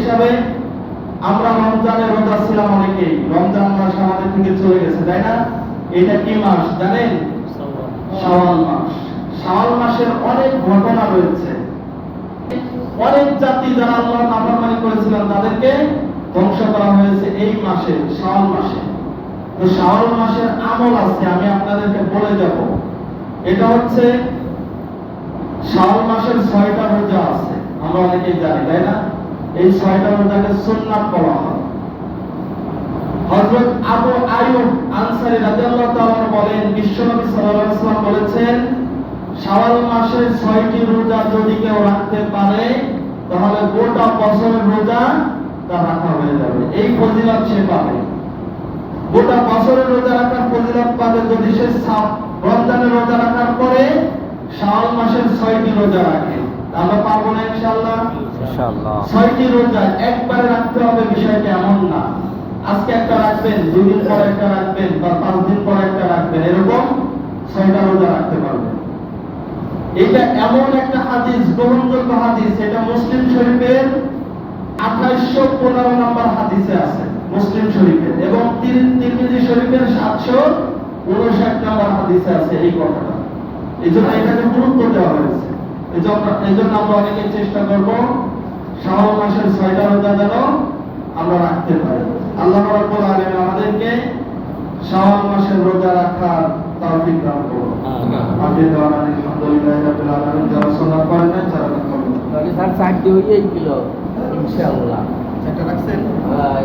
হিসাবে আমরা রমজানে রোজা ছিলাম অনেকেই। রমজান মাস আমাদের থেকে চলে গেছে, তাই না? এটা কি মাস জানেন? শাওয়াল মাস। শাওয়াল মাসের অনেক ঘটনা রয়েছে। অনেক জাতি যারা আল্লাহর নাফরমানি করেছিলেন তাদেরকে ধ্বংস করা হয়েছে এই মাসে, শাওয়াল মাসে। তো শাওয়াল মাসের আমল আছে, আমি আপনাদেরকে বলে যাব। এটা হচ্ছে শাওয়াল মাসের 6টা রোজা আছে, আমরা অনেকেই জানি, তাই না? এই 6টা রোজাকে সুন্নাত বলা হয়। হযরত আবু আইয়ুব আনসারী রাদিয়াল্লাহু তাআলা বলেন, বিশ্বনবী সাল্লাল্লাহু আলাইহি ওয়াসাল্লাম বলেছেন, শাওয়াল মাসের 6টি রোজা যদি কেউ রাখতে পারে তাহলে গোটা বছরের রোজা তার রাখা হয়ে যাবে। এই ফজিলত সে পাবে। গোটা বছরের রোজা রাখার ফজিলত পাবে যদি সে রমজানের রোজা রাখার পরে শাওয়াল মাসের 6টি রোজা রাখে। আমরা পারবো না ইনশাআল্লাহ? ইনশাআল্লাহ। 6টি রোজা একবারে রাখতে হবে বিষয়টা এমন না। আজকে একটা রাখবেন, 2 দিন পর একটা রাখবেন, বা 5 দিন পর একটা রাখবেন, এরকম 6টা রোজা রাখতে পারবেন। এটা এমন একটা হাদিস, গ্রহণযোগ্য হাদিস, এটা মুসলিম শরীফের 2815 নম্বর হাদিসে আছে, মুসলিম শরীফের, এবং তিরমিজি শরীফের 759 নম্বর হাদিসে আছে এই কথাটা। এজন্য এটাকে গুরুত্ব দেওয়া হয়েছে। এজন্য আমরা অনেকে চেষ্টা করব শাওয়াল মাসের 6টা রোজা যেন আমরা রাখতে পারি। আল্লাহ রাব্বুল আলামিন আমাদেরকে শাওয়াল মাসের রোজা রাখার তৌফিক দান করুন। আমিন। আলহামদুলিল্লাহি রাব্বিল আলামিন। যারা সুন্নাত পড়েন তারা করুন। তাহলে স্যার 4টি হয়েই গেল ইনশাআল্লাহ। এটা রাখছেন? হ্যাঁ,